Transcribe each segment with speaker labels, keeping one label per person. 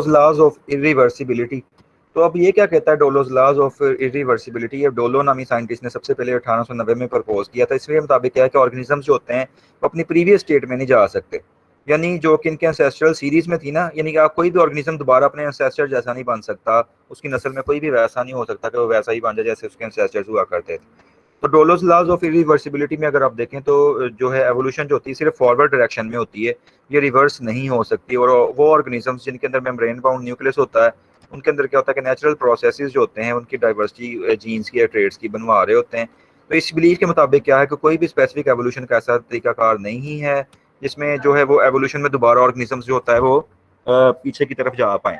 Speaker 1: Laws of irreversibility. तो अब ये क्या कहता है डोलोज लॉज ऑफ इरिवर्सिबिलिटी? ये डोलो नामी साइंटिस्ट ने सबसे पहले 1890 में प्रपोज किया था। इसके मुताबिक क्या है कि ऑर्गेनिजम्स जो होते हैं वो अपनी प्रीवियस स्टेट में नहीं जा सकते, यानी जो कि इनके एंसेस्ट्रल सीरीज में थी ना, यानी कि आप कोई भी ऑर्गेनिज्म दोबारा अपने एंसेस्टर जैसा नहीं बन सकता, उसकी नस्ल में कोई भी वैसा नहीं हो सकता कि वो वैसा ही बन जाए जैसे उसके एंसेस्टर्स हुआ करते थे। तो डोलोज लॉज ऑफ इरिवर्सिबिलिटी में अगर आप देखें तो जो है एवोल्यूशन जो होती है सिर्फ फॉरवर्ड डायरेक्शन में होती है, ये रिवर्स नहीं हो सकती। और वो ऑर्गेनिजम्स जिनके अंदर मेम्ब्रेन बाउंड न्यूक्लियस होता है, उनके अंदर क्या होता है कि नेचुरल प्रोसेसेस जो होते हैं उनकी डाइवर्सिटी जीन्स की या ट्रेड्स की बनवा रहे होते हैं। तो इस बिलीफ के मुताबिक क्या है कि कोई भी स्पेसिफिक एवोल्यूशन का ऐसा तरीकाकार नहीं है जिसमें जो है वो एवोल्यूशन में दोबारा ऑर्गेनिजम्स जो होता है वो पीछे की तरफ जा पाए।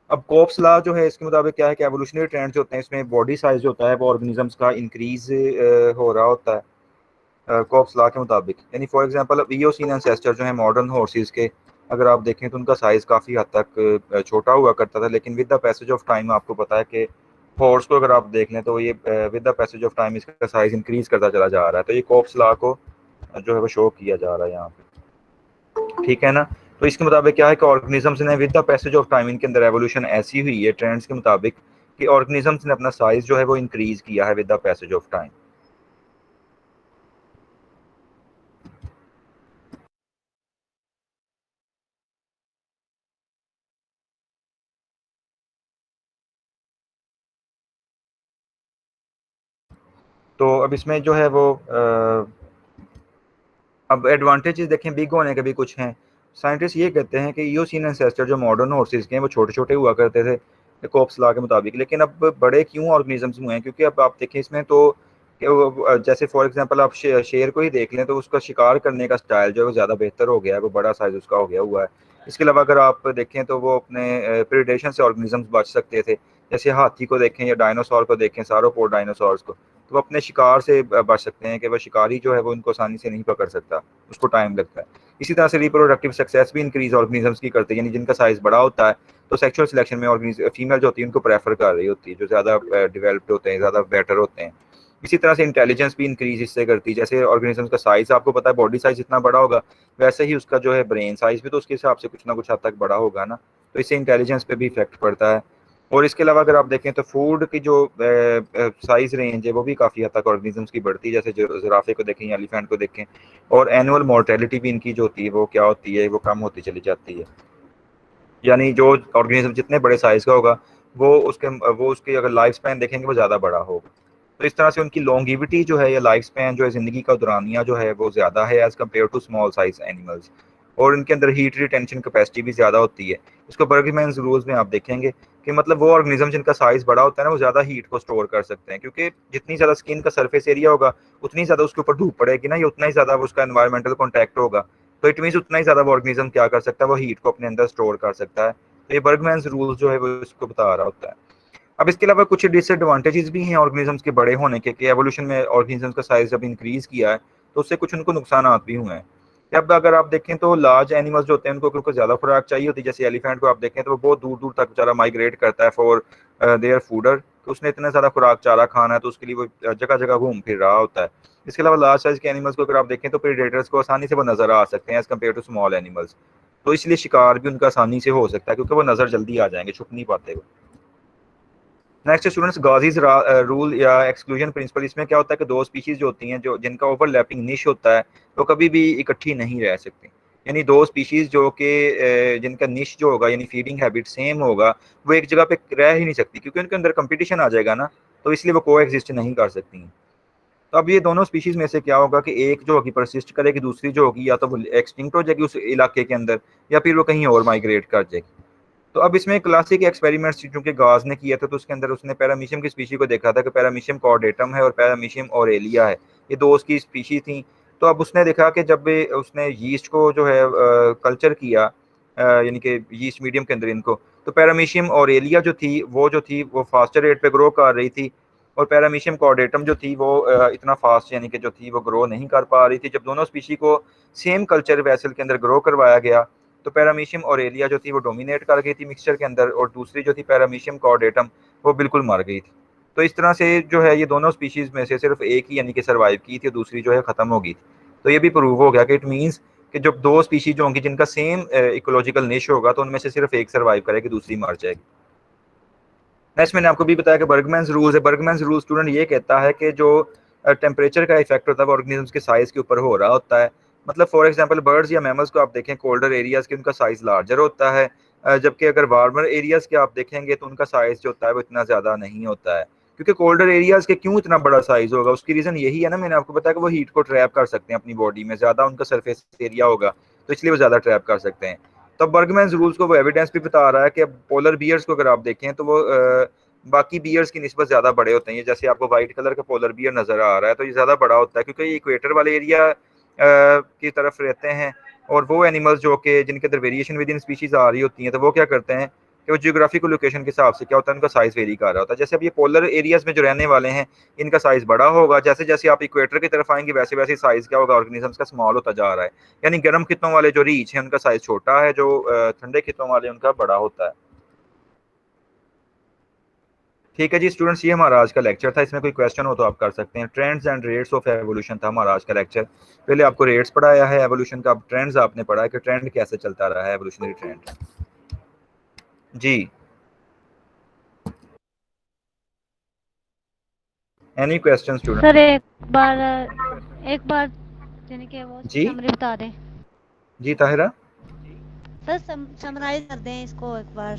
Speaker 1: अब कोप्स लॉ जो है इसके मुताबिक क्या है कि एवोल्यूशनरी ट्रेंड्स जो होते हैं इसमें बॉडी साइज जो होता है वो ऑर्गेनिजम्स का इंक्रीज हो रहा होता है कोप्स लॉ के मुताबिक। यानी फॉर एग्जांपल अब ईओसीन एंसेस्टर जो है मॉडर्न हॉर्सेस के, अगर आप देखें तो उनका साइज काफ़ी हद तक छोटा हुआ करता था, लेकिन with the passage of time आपको पता है कि हॉर्स को अगर आप देख लें तो ये with the passage of time इसका साइज इंक्रीज करता चला जा रहा है। तो ये कोप्स लॉ को जो है वो शो किया जा रहा है यहाँ पे, ठीक है ना। तो इसके मुताबिक क्या है कि ऑर्गेनिजम्स ने with the passage of time इनके अंदर एवोल्यूशन ऐसी हुई है ट्रेंड्स के मुताबिक कि ऑर्गेनिजम्स ने अपना साइज जो है वो इंक्रीज किया है with the passage of time. तो अब इसमें जो है वो अब एडवांटेजेस देखें बिग होने के भी कुछ हैं। साइंटिस्ट ये कहते हैं कि ईओसीन एंसेस्टर जो मॉडर्न हॉर्सेस के हैं वो छोटे छोटे हुआ करते थे कोप्स लॉ के मुताबिक, लेकिन अब बड़े क्यों ऑर्गेनिजम्स हुए हैं? क्योंकि अब आप देखें इसमें तो जैसे फॉर एग्जांपल आप शेर को ही देख लें तो उसका शिकार करने का स्टाइल जो है वो ज़्यादा बेहतर हो गया है, वो बड़ा साइज उसका हो गया हुआ है। इसके अलावा अगर आप देखें तो वो अपने प्रेडेशन से ऑर्गेनिजम्स बच सकते थे, जैसे हाथी को देखें या डायनासोर को देखें, सारोपोड डायनासोर्स को, तो वो अपने शिकार से बच सकते हैं कि वह शिकारी जो है वो उनको आसानी से नहीं पकड़ सकता, उसको टाइम लगता है। इसी तरह से रिप्रोडक्टिव सक्सेस भी इंक्रीज ऑर्गेनिजम्स की करते हैं, यानी जिनका साइज बड़ा होता है तो सेक्सुअल सिलेक्शन में फीमेल जो होती है उनको प्रेफर कर रही होती है, जो ज़्यादा डेवलप्ड होते हैं, ज़्यादा बेटर होते हैं। इसी तरह से इंटेलिजेंस भी इंक्रीज इससे करती है, जैसे ऑर्गेनिजम्स का साइज आपको पता है बॉडी साइज जितना बड़ा होगा वैसे ही उसका जो है ब्रेन साइज भी तो उसके हिसाब से कुछ ना कुछ हद तक बड़ा होगा ना, तो इससे इंटेलिजेंस पे भी इफेक्ट पड़ता है। और इसके अलावा अगर आप देखें तो फूड की जो साइज रेंज है वो भी काफ़ी हद तक ऑर्गेनिजम्स की बढ़ती है, जैसे जो ज़राफ़े को देखें या एलिफेंट को देखें। और एनुअल मोर्टेलिटी भी इनकी जो होती है वो क्या होती है, वो कम होती चली जाती है। यानी जो ऑर्गेनिज्म जितने बड़े साइज का होगा वो उसकी अगर लाइफ स्पैन देखेंगे वो ज़्यादा बड़ा होगा। तो इस तरह से उनकी लॉन्गिविटी जो है या लाइफ स्पैन जो है ज़िंदगी का दौरानिया जो है वो ज़्यादा है as compare to small size animals. और इनके अंदर हीट रिटेंशन कैपेसिटी भी ज़्यादा होती है। इसको बर्गमैन्स रूल्स में आप देखेंगे कि मतलब वो ऑर्गेनिज्म जिनका साइज बड़ा होता है ना वो ज़्यादा हीट को स्टोर कर सकते हैं, क्योंकि जितनी ज़्यादा स्किन का सरफेस एरिया होगा उतनी ज़्यादा उसके ऊपर धूप पड़ेगी ना, या उतना ही ज़्यादा उसका एनवायरमेंटल कॉन्टैक्ट होगा, तो इट मीन्स उतना ही ज़्यादा वो ऑर्गेनिज्म क्या कर सकता है, वो हीट को अपने अंदर स्टोर कर सकता है। तो ये बर्गमैन्स रूल्स जो है वो इसको बता रहा होता है। अब इसके अलावा कुछ डिसएडवांटेजेस भी हैं ऑर्गेनिजम्स के बड़े होने के, कि एवोल्यूशन में ऑर्गेनिजम्स का साइज जब इंक्रीज किया है तो उससे कुछ उनको नुकसानात भी हुए हैं। अब अगर आप देखें तो लार्ज एनिमल्स जो होते हैं उनको क्योंकि ज़्यादा खुराक चाहिए होती है, जैसे एलिफेंट को आप देखें तो वो बहुत दूर दूर तक बेचारा माइग्रेट करता है फॉर देयर फूडर, तो उसने इतना ज़्यादा खुराक चारा खाना है तो उसके लिए वो जगह जगह घूम फिर रहा होता है। इसके अलावा लार्ज साइज के एनिमल्स को अगर आप देखें तो प्रेडेटर्स को आसानी से वो नजर आ सकते हैं as compare to small animals, तो इसलिए शिकार भी उनका आसानी से हो सकता है क्योंकि वो नजर जल्दी आ जाएंगे, छुप नहीं पाते वो। नेक्स्ट स्टूडेंट्स गाजीज रूल या एक्सक्लूजन प्रिंसिपल। इसमें क्या होता है कि दो स्पीशीज जो होती हैं जो जिनका ओवरलैपिंग निश होता है वो कभी भी इकट्ठी नहीं रह सकती। यानी दो स्पीशीज जो कि जिनका निश जो होगा यानी फीडिंग हैबिट सेम होगा वो एक जगह पे रह ही नहीं सकती, क्योंकि उनके अंदर कंपटीशन आ जाएगा ना, तो इसलिए वो को एग्जिस्ट नहीं कर सकती हैं। तो अब ये दोनों स्पीशीज में से क्या होगा कि एक जो होगी परसिस्ट करेगी, दूसरी जो होगी या तो वो एक्सटिंक्ट हो जाएगी उस इलाके के अंदर या फिर वो कहीं और माइग्रेट कर जाएगी। तो अब इसमें क्लासिक एक्सपेरिमेंट्स चूंकि गाज ने किया था तो उसके अंदर उसने पैरामीशियम की स्पीशी को देखा था कि पैरामीशियम कॉर्डेटम है और पैरामीशियम ऑरेलिया है, ये दो उसकी स्पीशी थी। तो अब उसने देखा कि जब उसने यीस्ट को जो है कल्चर किया यानी कि यीस्ट मीडियम के अंदर इनको, तो पैरामीशियम ऑरेलिया जो थी वो फास्टर रेट पे ग्रो कर रही थी, और पैरामीशियम कॉर्डेटम जो थी वो इतना फास्ट यानी कि जो थी वो ग्रो नहीं कर पा रही थी। जब दोनों स्पीशी को सेम कल्चर वेसल के अंदर ग्रो करवाया गया तो पैरामीशियम ऑरेलिया जो थी वो डोमिनेट कर गई थी मिक्सचर के अंदर, और दूसरी जो थी पैरामीशियम कॉर्डेटम वो बिल्कुल मर गई थी। तो इस तरह से जो है ये दोनों स्पीशीज में से सिर्फ एक ही यानी कि सर्वाइव की थी, दूसरी जो है खत्म हो गई थी। तो ये भी प्रूव हो गया कि इट मीन्स कि जब दो स्पीशीज जो होंगी जिनका सेम इकोलॉजिकल निश होगा तो उनमें से सिर्फ एक सर्वाइव करेगी, दूसरी मर जाएगी। नेक्स्ट मैंने आपको भी बताया कि बर्गमैन्स रूल्स है। बर्गमैन्स रूल स्टूडेंट ये कहता है कि जो टेम्परेचर का इफेक्ट होता है वो ऑर्गेनिज्म के साइज के ऊपर हो रहा होता है। मतलब फॉर एग्जांपल बर्ड्स या मैमल्स को आप देखें कोल्डर एरियाज के उनका साइज लार्जर होता है, जबकि अगर वार्मर एरियाज के आप देखेंगे तो उनका साइज जो होता है वो इतना ज़्यादा नहीं होता है। क्योंकि कोल्डर एरियाज के क्यों इतना बड़ा साइज होगा, उसकी रीज़न यही है ना, मैंने आपको बताया कि वो हीट को ट्रैप कर सकते हैं अपनी बॉडी में, ज़्यादा उनका सरफेस एरिया होगा तो इसलिए वो ज़्यादा ट्रैप कर सकते हैं। तो बर्गमैन्स रूल्स को वो एविडेंस भी बता रहा है कि अब पोलर बियर्स को अगर आप देखें तो वो बाकी बियर्स की निस्बत ज़्यादा बड़े होते हैं। ये जैसे आपको व्हाइट कलर का पोलर बियर नज़र आ रहा है तो ये ज़्यादा बड़ा होता है क्योंकि ये इक्वेटर वाले एरिया की तरफ रहते हैं। और वो एनिमल्स जो कि जिनके अंदर वेरिएशन विद इन स्पीशीज आ रही होती हैं तो वो क्या करते हैं कि वो जियोग्राफिकल लोकेशन के हिसाब से क्या होता है उनका साइज वेरी कर रहा होता है। जैसे अब ये पोलर एरियाज में जो रहने वाले हैं इनका साइज बड़ा होगा, जैसे जैसे आप इक्वेटर की तरफ आएंगे वैसे वैसे साइज क्या होगा ऑर्गेनिजम्स का स्मॉल होता जा रहा है। यानी गर्म खितों वाले जो रीच है उनका साइज छोटा है, जो ठंडे खितों वाले उनका बड़ा होता है। ठीक है जी स्टूडेंट्स, ये हमारा आज का लेक्चर था। इसमें कोई क्वेश्चन हो तो आप कर सकते हैं। Trends and rates of evolution था हमारा आज का लेक्चर। पहले आपको रेट्स पढ़ाया है एवोल्यूशन का, अब ट्रेंड्स आपने पढ़ा है कि ट्रेंड कैसे चलता रहा है, एवोल्यूशनरी ट्रेंड। जी, एनी क्वेश्चन स्टूडेंट?
Speaker 2: सर एक बार यानी कि वो
Speaker 1: जी
Speaker 2: समरी बता दें।
Speaker 1: जी ताहिरा,
Speaker 2: सर समराइज कर दें इसको एक बार।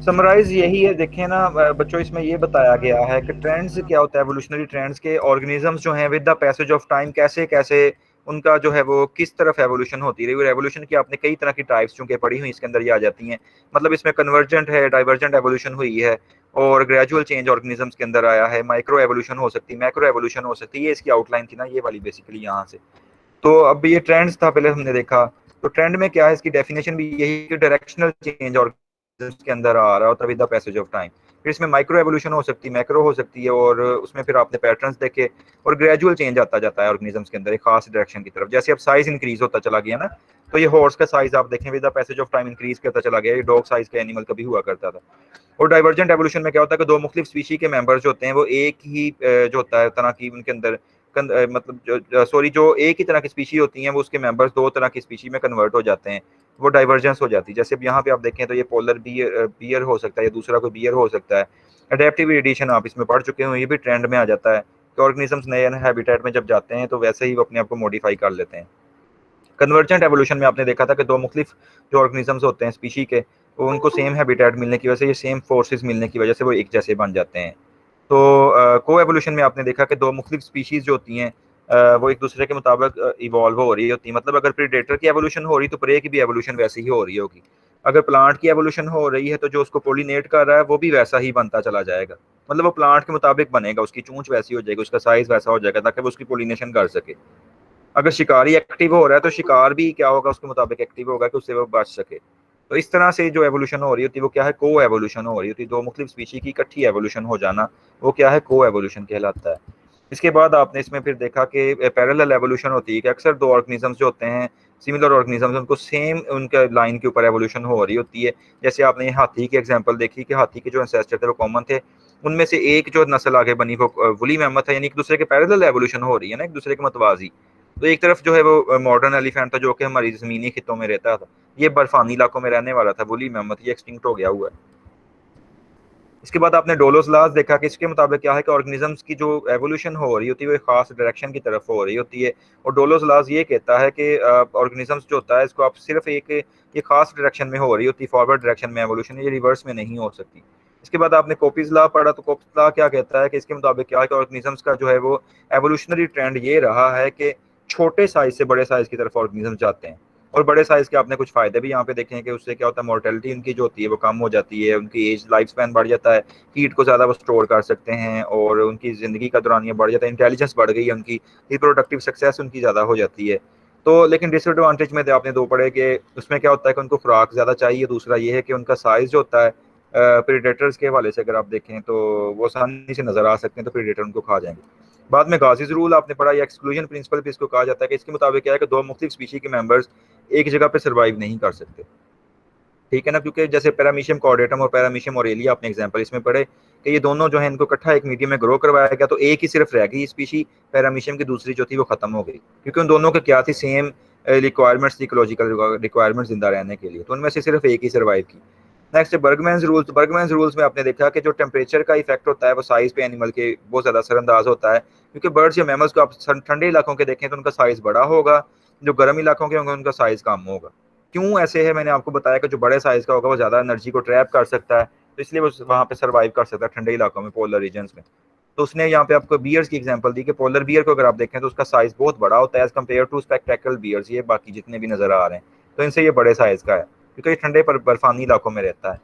Speaker 1: समराइज यही है, देखें ना बच्चों, इसमें ये बताया गया है कि ट्रेंड्स क्या होता है, एवोल्यूशनरी ट्रेंड्स के ऑर्गेनिजम्स जो हैं with the passage of time कैसे कैसे उनका जो है वो किस तरफ एवोल्यूशन होती रही। और एवोल्यूशन की आपने कई तरह की टाइप्स चूंकि पढ़ी हुई इसके अंदर ये आ जाती हैं। मतलब इसमें कन्वर्जेंट है, डाइवर्जेंट एवोल्यूशन हुई है और ग्रेजुअल चेंज ऑर्गेनिजम्स के अंदर आया है, माइक्रो एवोल्यूशन हो सकती है, मैक्रो एवोल्यूशन हो सकती है। ये इसकी आउटलाइन थी ना ये वाली बेसिकली यहाँ से। तो अब ये ट्रेंड्स था पहले हमने देखा। तो ट्रेंड में क्या है, इसकी डेफिनेशन भी यही कि डायरेक्शनल चेंज और के अंदर आ रहा होता with the passage of time. फिर इसमें माइक्रो एवोल्यूशन हो सकती है, मैक्रो हो सकती है, और उसमें फिर आपने पैटर्न्स देखे और ग्रेजुअल चेंज आता जाता है ऑर्गेनिजम्स के अंदर एक खास डायरेक्शन की तरफ। जैसे अब साइज इंक्रीज होता चला गया ना, तो ये हॉर्स का साइज आप देखें with the passage of time increase करता चला गया। ये डॉग साइज का एनिमल कभी हुआ करता था। और डाइवर्जेंट एवोल्यूशन में क्या होता है कि दो मुख्तलिफ स्पीशी के मेंबर्स जो होते हैं वो एक ही जो होता है तरह की उनके अंदर मतलब जो एक ही तरह की स्पीशी होती हैं वो उसके मेंबर्स दो तरह की स्पीशी में कन्वर्ट हो जाते हैं, वो डाइवर्जेंस हो जाती है। जैसे अब यहाँ पे आप देखें तो ये पोलर बियर बियर हो सकता है या दूसरा कोई बियर हो सकता है। अडेप्टिव एडिशन आप इसमें पढ़ चुके हो, ये भी ट्रेंड में आ जाता है कि ऑर्गेनिजम्स नए हैबिटेट में जब जाते हैं तो वैसे ही वो अपने आप को मॉडिफाई कर लेते हैं। कन्वर्जेंट एवोल्यूशन में आपने देखा था कि दो मुख्तलिफ जो ऑर्गेनिजम्स होते हैं स्पीशी के, वो उनको सेम हैबिटेट मिलने की वजह से, ये सेम फोर्सेस मिलने की वजह से वो एक जैसे बन जाते हैं। तो को एवोल्यूशन में आपने देखा कि दो मुख्तलिफ स्पीशीज जो होती हैं वो एक दूसरे के मुताबिक इवॉल्व हो रही होती है। मतलब अगर प्रीडेटर की एवोल्यूशन हो रही तो प्रे की भी एवोल्यूशन वैसी ही हो रही होगी। अगर प्लांट की एवोल्यूशन हो रही है तो जो उसको पोलिनेट कर रहा है वो भी वैसा ही बनता चला जाएगा। मतलब वो प्लांट के मुताबिक बनेगा, उसकी चूंच वैसी हो जाएगी, उसका साइज वैसा हो जाएगा ताकि वो उसकी पोलिनेशन कर सके। अगर शिकारी एक्टिव हो रहा है तो शिकार भी क्या होगा उसके मुताबिक एक्टिव होगा कि उससे वो बच सके। तो इस तरह से जो एवोल्यूशन हो रही होती है वो क्या है, को एवोल्यूशन हो रही होती है। दो मुख्तलिफ स्पीशी की इकट्ठी एवोल्यूशन हो जाना वो क्या है, को एवोल्यूशन कहलाता है। इसके बाद आपने इसमें फिर देखा कि पैरेलल एवोल्यूशन होती है कि अक्सर दो ऑर्गेनिजम्स जो होते हैं सिमिलर ऑर्गेनिजम्स उनको सेम उनके लाइन के ऊपर एवोल्यूशन हो रही होती है। जैसे आपने ये हाथी की एग्जांपल देखी कि हाथी के जो एंसेस्टर थे वो कॉमन थे, उनमें से एक जो नस्ल आगे बनी वो वुली मैमथ है, यानी एक दूसरे के पैरेलल एवोल्यूशन हो रही है ना, एक दूसरे के मतवाजी। तो एक तरफ जो है वो मॉडर्न एलिफेंट था जो कि हमारी ज़मीनी खित्तों में रहता था, ये बर्फानी इलाकों में रहने वाला था वुली मैमथ, ये एक्सटिंक्ट हो गया हुआ है। इसके बाद आपने डोलोस लॉज देखा कि इसके मुताबिक क्या है कि ऑर्गेनिजम्स की जो एवोल्यूशन हो रही होती है वो एक खास डायरेक्शन की तरफ हो रही होती है। और डोलोस लॉज ये कहता है कि ऑर्गेनिजम्स जो होता है इसको आप सिर्फ एक ये खास डायरेक्शन में हो रही होती है, फॉरवर्ड डायरेक्शन में एवोल्यूशन, ये रिवर्स में नहीं हो सकती। इसके बाद आपने कोपीज लॉ पढ़ा तो कोपीज लॉ क्या कहता है कि इसके मुताबिक क्या है कि ऑर्गेनिजम्स का जो है वो एवोल्यूशनरी ट्रेंड ये रहा है कि छोटे साइज से बड़े साइज की तरफ ऑर्गेनिजम्स जाते हैं। और बड़े साइज के आपने कुछ फायदे भी यहाँ पे देखे हैं कि उससे क्या होता है, मोर्टेलिटी उनकी जो होती है वो कम हो जाती है, उनकी एज लाइफ स्पैन बढ़ जाता है, हीट को ज़्यादा वो स्टोर कर सकते हैं और उनकी ज़िंदगी का दौरानिया बढ़ जाता है, इंटेलिजेंस बढ़ गई है उनकी, रिप्रोडक्टिव सक्सेस उनकी ज़्यादा हो जाती है। तो लेकिन डिसएडवांटेज में आपने दो पढ़े कि उसमें क्या होता है कि उनको खुराक ज़्यादा चाहिए, दूसरा ये है कि उनका साइज़ जो होता है प्रीडेटर्स के हवाले से अगर आप देखें तो वो आसानी से नज़र आ सकते हैं, तो प्रीडेटर उनको खा जाएंगे। बाद में गाजीज रूल आपने पढ़ा या एक्सक्लूजन प्रिंसिपल भी इसको कहा जाता है कि इसके मुताबिक क्या है कि दो मुख्तलिफ स्पीशी के मेंबर्स एक जगह पे सर्वाइव नहीं कर सकते। ठीक है ना, क्योंकि जैसे पैरामीशियम कॉर्डेटम और पैरामीशियम ऑरेलिया आपने एग्जांपल इसमें पढ़े कि ये दोनों जो है इनको इकट्ठा एक मीडियम में ग्रो करवाया गया तो एक ही सिर्फ रह गई स्पीशी पैरामीशियम की, दूसरी जो थी वो खत्म हो गई क्योंकि उन दोनों के क्या थी, सेम रिक्वायरमेंट्स, इकोलॉजिकल रिक्वायरमेंट्स जिंदा रहने के लिए, तो उनमें से सिर्फ एक ही सर्वाइव की। Next Bergmann's rules. Bergmann's rules में आपने देखा कि जो टेम्परेचर का इफेक्ट होता है वो साइज पे एनिमल के बहुत ज़्यादा असरअंदाज होता है, क्योंकि बर्ड्स या मैमल्स को आप ठंडे इलाकों के देखें तो उनका साइज बड़ा होगा, जो गर्म इलाकों के होंगे उनका साइज कम होगा। क्यों ऐसे है, मैंने आपको बताया कि जो बड़े साइज का होगा वो ज़्यादा एनर्जी को ट्रैप कर सकता है, तो इसलिए वो वहाँ पे सर्वाइव कर सकता है ठंडे इलाकों में, पोलर रीजन्स में। तो उसने यहाँ पे आपको बियर्स की एग्जांपल दी कि पोलर बियर को अगर आप देखें तो उसका साइज बहुत बड़ा होता है as compare to spectacle bears, ये बाकी जितने भी नजर आ रहे हैं, तो इनसे ये बड़े साइज का है क्योंकि ये ठंडे पर बर्फानी इलाकों में रहता है।